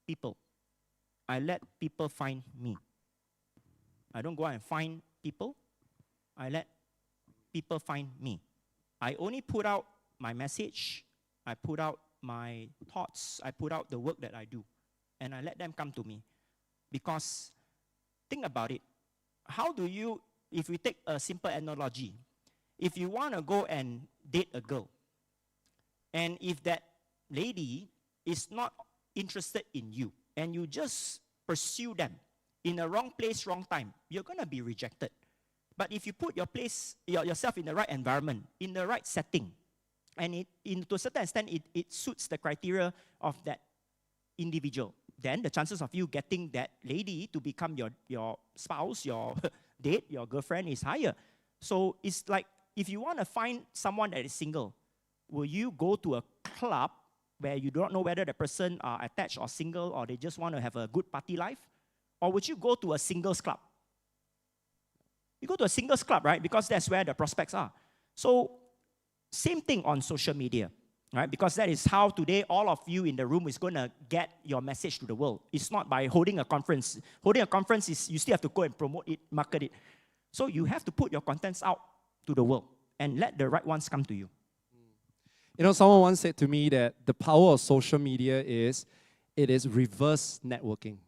people. I let people find me. I don't go out and find people. I let people find me. I only put out my message. I put out my thoughts. I put out the work that I do. And I let them come to me. Because think about it. How do you, if we take a simple analogy, if you want to go and date a girl, and if that lady is not interested in you, and you just pursue them in the wrong place, wrong time, you're going to be rejected. But if you put yourself in the right environment, in the right setting, and to a certain extent, it suits the criteria of that individual, then the chances of you getting that lady to become your spouse, your date, your girlfriend, is higher. So it's like, if you want to find someone that is single, will you go to a club where you don't know whether the person are attached or single, or they just want to have a good party life? Or would you go to a singles club? You go to a singles club, right? Because that's where the prospects are. So same thing on social media, right? Because that is how today all of you in the room is going to get your message to the world. It's not by holding a conference. Holding a conference is you still have to go and promote it, market it. So you have to put your contents out to the world and let the right ones come to you. You know, someone once said to me that the power of social media is, it is reverse networking.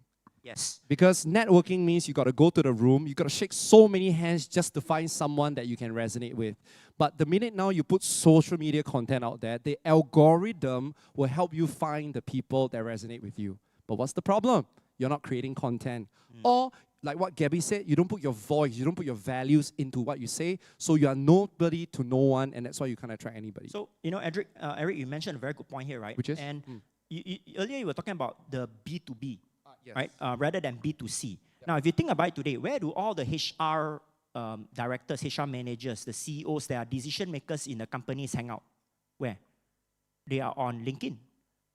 Yes. Because networking means you got to go to the room, you got to shake so many hands just to find someone that you can resonate with. But the minute now you put social media content out there, the algorithm will help you find the people that resonate with you. But what's the problem? You're not creating content. Or, like what Gabby said, you don't put your voice, you don't put your values into what you say, so you are nobody to no one, and that's why you can't attract anybody. So, you know, Eric, you mentioned a very good point here, right? Which is? And earlier you were talking about the B2B. Yes. Right? Rather than B2C. Yeah. Now, if you think about it today, where do all the HR directors, HR managers, the CEOs that are decision makers in the companies hang out? Where? They are on LinkedIn,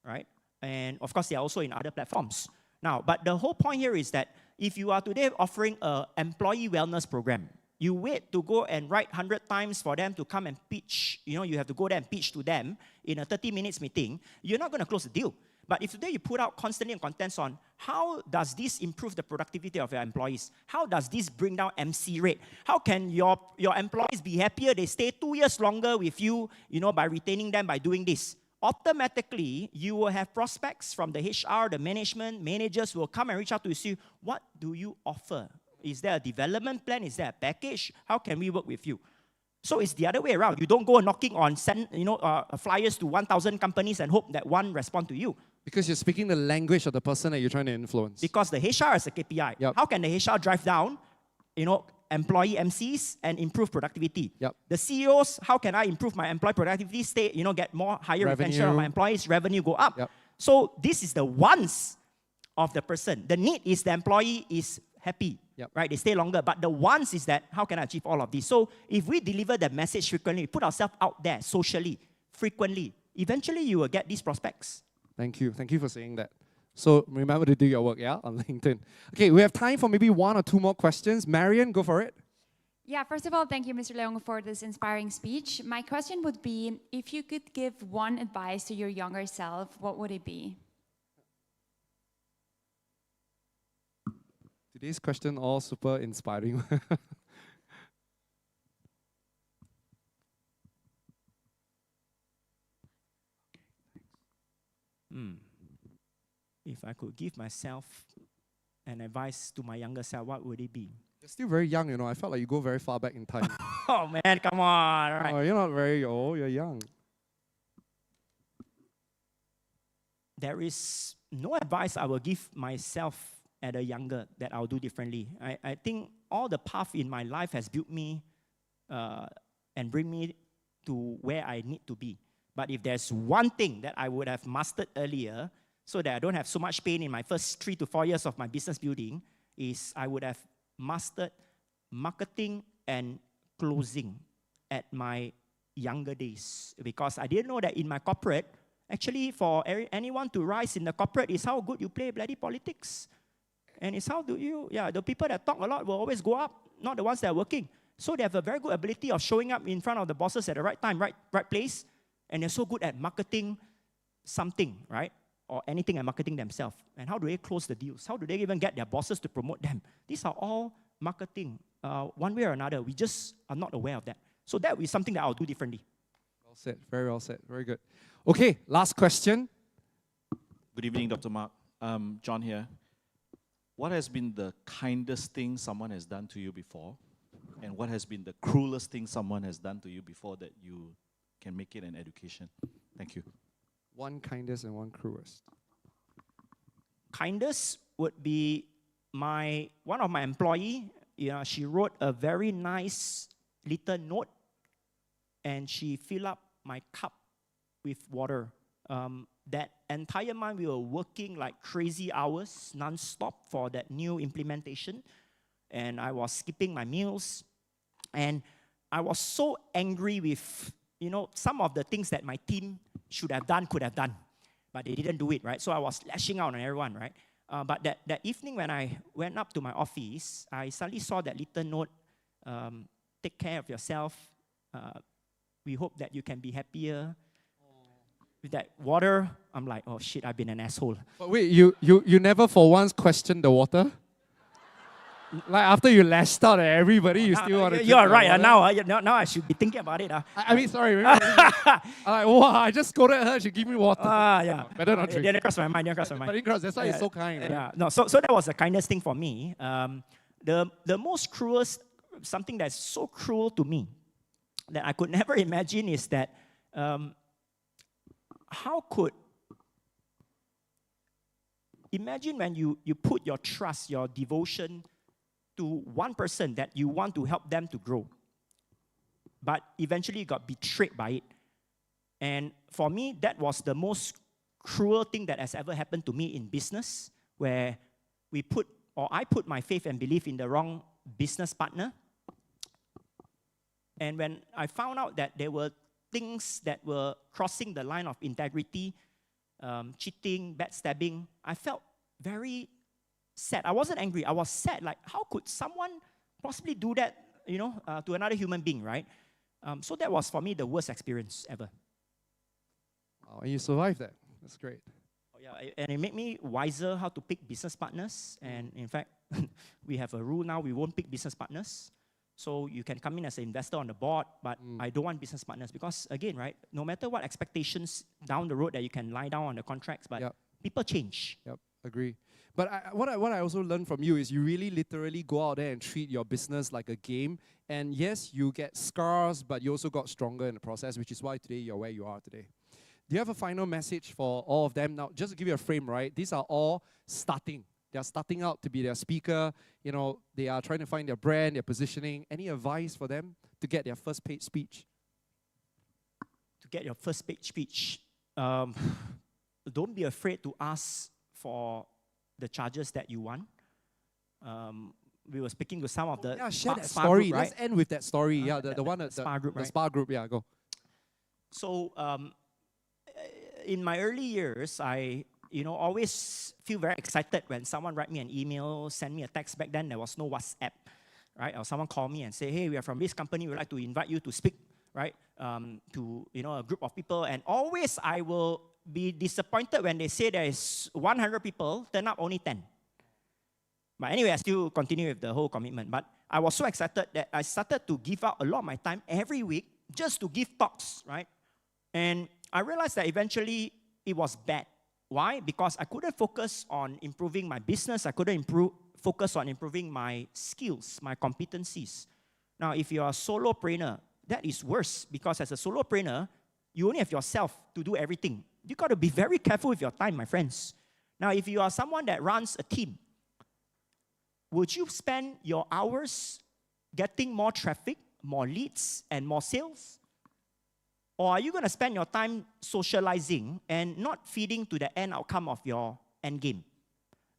right? And of course, they are also in other platforms. Now, but the whole point here is that if you are today offering an employee wellness program, you wait to go and write 100 times for them to come and pitch. You know, you have to go there and pitch to them in a 30 minutes meeting. You're not going to close the deal. But if today you put out constantly contents on how does this improve the productivity of your employees? How does this bring down MC rate? How can your employees be happier? They stay 2 years longer with you, you know, by retaining them, by doing this. Automatically, you will have prospects from the HR, the management, managers will come and reach out to you and say, what do you offer? Is there a development plan? Is there a package? How can we work with you? So it's the other way around. You don't go knocking on flyers to 1,000 companies and hope that one respond to you. Because you're speaking the language of the person that you're trying to influence. Because the HR is a KPI. Yep. How can the HR drive down, employee MCs and improve productivity? Yep. The CEOs, how can I improve my employee productivity, get more higher retention of my employees, revenue go up? Yep. So this is the wants of the person. The need is the employee is happy, Yep. right? They stay longer. But the wants is that, how can I achieve all of this? So if we deliver the message frequently, put ourselves out there socially, frequently, eventually you will get these prospects. Thank you. Thank you for saying that. So remember to do your work, yeah, on LinkedIn. Okay, we have time for maybe 1 or 2 more questions. Marian, go for it. Yeah, first of all, thank you, Mr. Leong, for this inspiring speech. My question would be, if you could give one advice to your younger self, what would it be? Today's question all super inspiring. If I could give myself an advice to my younger self, what would it be? You're still very young, you know. I felt like you go very far back in time. Oh man, come on. All right. Oh, you're not very old, you're young. There is no advice I will give myself at a younger that I'll do differently. I think all the path in my life has built me and bring me to where I need to be. But if there's one thing that I would have mastered earlier, so that I don't have so much pain in my first 3 to 4 years of my business building, is I would have mastered marketing and closing at my younger days. Because I didn't know that in my corporate, actually for anyone to rise in the corporate is how good you play bloody politics. And it's how the people that talk a lot will always go up, not the ones that are working. So they have a very good ability of showing up in front of the bosses at the right time, right place. And they're so good at marketing something, right? Or anything and marketing themselves. And how do they close the deals? How do they even get their bosses to promote them? These are all marketing, one way or another. We just are not aware of that. So that is something that I'll do differently. Well said, very well said, very good. Okay, last question. Good evening, Dr. Mark. John here. What has been the kindest thing someone has done to you before? And what has been the cruelest thing someone has done to you before that you can make it an education? Thank you. One kindest and one cruelest. Kindest would be one of my employee. She wrote a very nice little note, and she filled up my cup with water. That entire month we were working like crazy hours, non-stop for that new implementation. and I was skipping my meals. And I was so angry with, some of the things that my team should have done, could have done. But they didn't do it, right? So I was lashing out on everyone, right? But that evening when I went up to my office, I suddenly saw that little note, take care of yourself. We hope that you can be happier. With that water, I'm like, oh shit, I've been an asshole. But wait, you never for once questioned the water? Like after you lashed out at everybody, you still want to You're drink right. the water? Now I should be thinking about it. I mean, sorry. I'm like, wow, I just scolded her. She give me water. Yeah. Better not drink. Didn't cross my mind. But it crossed. That's why it's so kind. Right? Yeah. No. So that was the kindest thing for me. The most cruelest, something that's so cruel to me that I could never imagine is that how could imagine when you put your trust, your devotion to one person that you want to help them to grow, but eventually you got betrayed by it. And for me, that was the most cruel thing that has ever happened to me in business, where I put my faith and belief in the wrong business partner. And when I found out that there were things that were crossing the line of integrity, cheating, backstabbing, I felt very sad. I wasn't angry. I was sad. Like, how could someone possibly do that, to another human being, right? So that was, for me, the worst experience ever. Oh, and you survived that. That's great. Oh, yeah, and it made me wiser how to pick business partners. And in fact, we have a rule now, we won't pick business partners. So you can come in as an investor on the board, but I don't want business partners because, again, right, no matter what expectations down the road that you can lie down on the contracts, but people change. Yep, agree. But what I also learned from you is you really literally go out there and treat your business like a game. And yes, you get scars, but you also got stronger in the process, which is why today you're where you are today. Do you have a final message for all of them? Now, just to give you a frame, right? These are all starting. They're starting out to be their speaker. They are trying to find their brand, their positioning. Any advice for them to get their first paid speech? To get your first paid speech, don't be afraid to ask for the charges that you want. We were speaking to some of the share that spa story. group, right? Let's end with that story. The one at spa group, the right? spa group. Yeah, go. So in my early years, I always feel very excited when someone write me an email, send me a text. Back then, there was no WhatsApp, right? Or someone call me and say, hey, we are from this company. We'd like to invite you to speak, right? To a group of people. And always I will be disappointed when they say there is 100 people, turn up only 10. But anyway, I still continue with the whole commitment. But I was so excited that I started to give out a lot of my time every week just to give talks, right? And I realized that eventually it was bad. Why? Because I couldn't focus on improving my business. I couldn't focus on improving my skills, my competencies. Now, if you're a solopreneur, that is worse because as a solopreneur, you only have yourself to do everything. You got to be very careful with your time, my friends. Now, if you are someone that runs a team, would you spend your hours getting more traffic, more leads, and more sales? Or are you going to spend your time socializing and not feeding to the end outcome of your end game?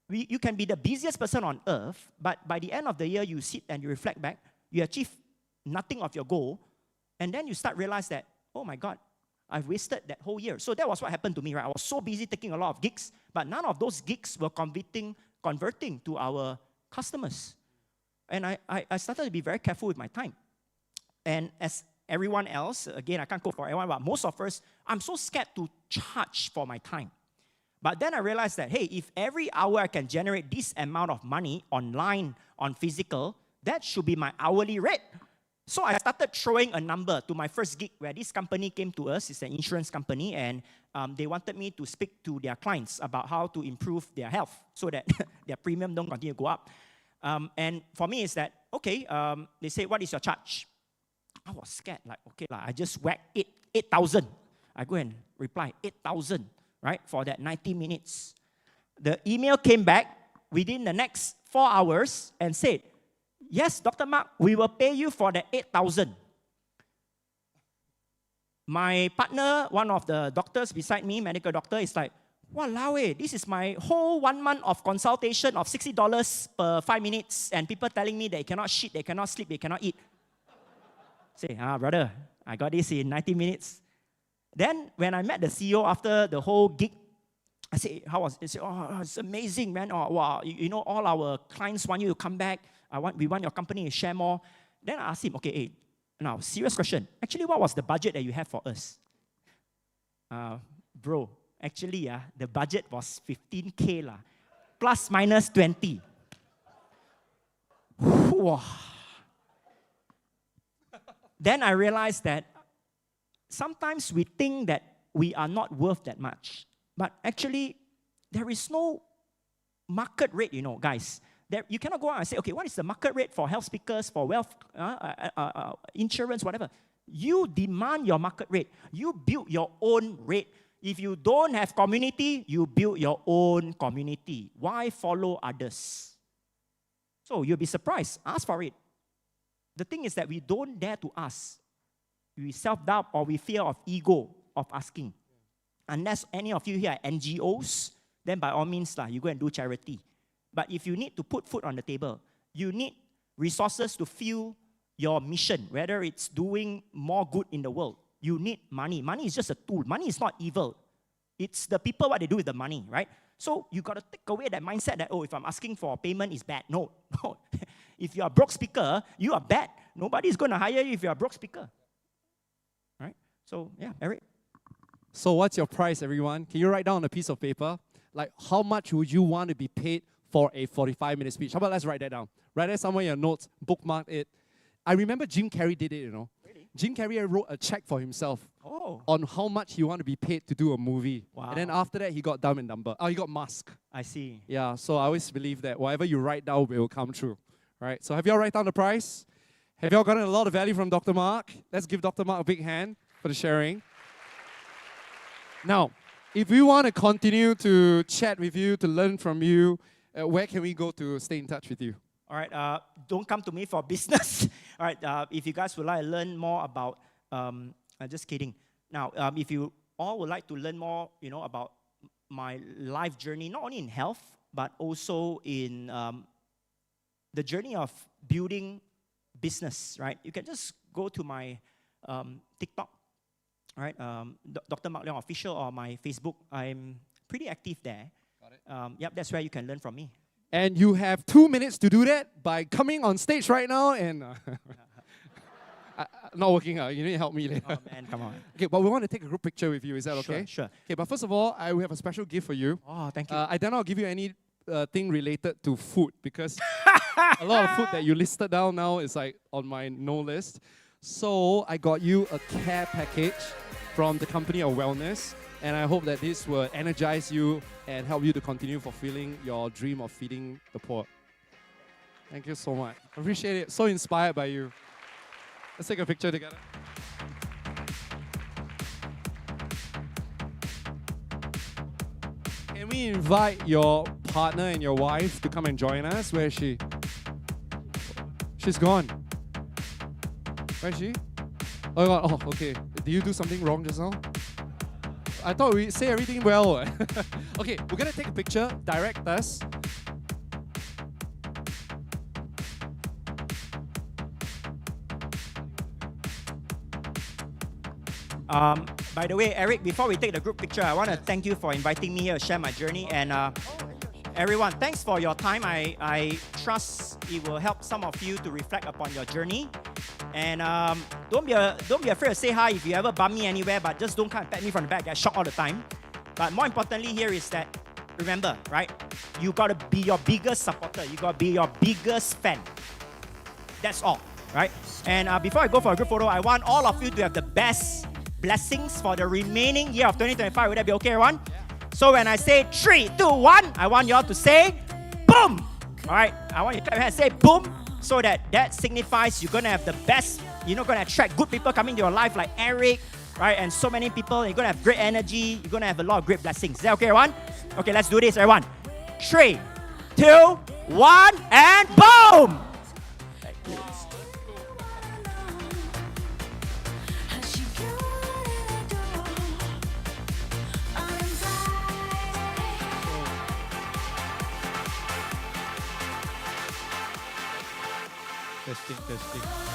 You can be the busiest person on earth, but by the end of the year, you sit and you reflect back, you achieve nothing of your goal, and then you start realize that, oh my God, I've wasted that whole year. So that was what happened to me, right? I was so busy taking a lot of gigs, but none of those gigs were converting to our customers. And I started to be very careful with my time. And as everyone else, again, I can't go for everyone, but most of us, I'm so scared to charge for my time. But then I realized that, hey, if every hour I can generate this amount of money online, on physical, that should be my hourly rate. So I started throwing a number to my first gig where this company came to us. It's an insurance company, and they wanted me to speak to their clients about how to improve their health so that their premium don't continue to go up. And for me, it's that, okay, they say, what is your charge? I was scared, like, okay, I just whacked 8,000. I go and reply, 8,000, right, for that 90 minutes. The email came back within the next 4 hours and said, yes, Dr. Mark, we will pay you for the 8,000. My partner, one of the doctors beside me, medical doctor, is like, Walao eh, this is my whole 1 month of consultation of $60 per 5 minutes, and people telling me they cannot shit, they cannot sleep, they cannot eat. Say, brother, I got this in 90 minutes. Then when I met the CEO after the whole gig, I said, how was it? He said, oh, it's amazing, man. Oh, wow, you know, all our clients want you to come back. We want your company to share more. Then I asked him, okay, hey, now, serious question. Actually, what was the budget that you have for us? Bro, actually, the budget was 15K lah, plus minus 20. Wow. Then I realized that sometimes we think that we are not worth that much. But actually, there is no market rate, you know, guys. You cannot go out and say, okay, what is the market rate for health speakers, for wealth, insurance, whatever. You demand your market rate. You build your own rate. If you don't have community, you build your own community. Why follow others? So you'll be surprised. Ask for it. The thing is that we don't dare to ask. We self-doubt or we fear of ego of asking. Unless any of you here are NGOs, then by all means, you go and do charity. But if you need to put food on the table, you need resources to fuel your mission, whether it's doing more good in the world. You need money. Money is just a tool. Money is not evil. It's the people, what they do with the money, right? So you got to take away that mindset that, oh, if I'm asking for payment, it's bad. No. If you're a broke speaker, you are bad. Nobody's going to hire you if you're a broke speaker. Right? So, yeah, Eric. So what's your price, everyone? Can you write down on a piece of paper? Like, how much would you want to be paid for a 45-minute speech? How about let's write that down. Write that somewhere in your notes, bookmark it. I remember Jim Carrey did it, you know. Really? Jim Carrey wrote a check for himself Oh. on how much he wanted to be paid to do a movie. Wow. And then after that, he got Dumb and Dumber. Oh, he got Mask. I see. Yeah, so I always believe that whatever you write down will come true. Right? So have you all write down the price? Have you all gotten a lot of value from Dr. Mark? Let's give Dr. Mark a big hand for the sharing. Now, if we want to continue to chat with you, to learn from you, where can we go to stay in touch with you? All right, don't come to me for business. All right, if you guys would like to learn more about, just kidding. Now, if you all would like to learn more, you know, about my life journey, not only in health, but also in the journey of building business, right? You can just go to my TikTok, all right, Dr. Mark Leong Official, or my Facebook. I'm pretty active there. Got it. Yep, that's where you can learn from me. And you have 2 minutes to do that by coming on stage right now and... not working out. You need to help me later. Oh man, come on. Okay, but we want to take a group picture with you. Is that okay? Sure. Okay, but first of all, I will have a special gift for you. Oh, thank you. I dare not give you any thing related to food because a lot of food that you listed down now is like on my no list. So I got you a care package from the company of wellness, and I hope that this will energize you and help you to continue fulfilling your dream of feeding the poor. Thank you so much. Appreciate it. So inspired by you. Let's take a picture together. Can we invite your partner and your wife to come and join us? Where is she? She's gone. Where is she? Oh, God. Oh, okay. Did you do something wrong just now? I thought we say everything well. Okay, we're going to take a picture. Direct us. By the way, Eric, before we take the group picture, I want to thank you for inviting me here to share my journey. And everyone, thanks for your time. I trust it will help some of you to reflect upon your journey. And don't be afraid to say hi if you ever bump me anywhere, but just don't come and pat me from the back. I get shocked all the time. But more importantly here is that, remember, right? You got to be your biggest supporter. You got to be your biggest fan. That's all, right? And before I go for a group photo, I want all of you to have the best blessings for the remaining year of 2025. Would that be okay, everyone? Yeah. So when I say 3, 2, 1, I want you all to say boom. All right, I want you to clap your hands and say boom, so that signifies you're going to have the best, you're not going to attract good people coming to your life like Eric, right? And so many people, you're going to have great energy, you're going to have a lot of great blessings. Is that okay, everyone? Okay, let's do this, everyone. 3, 2, 1, and boom! Thank you. Testing, testing.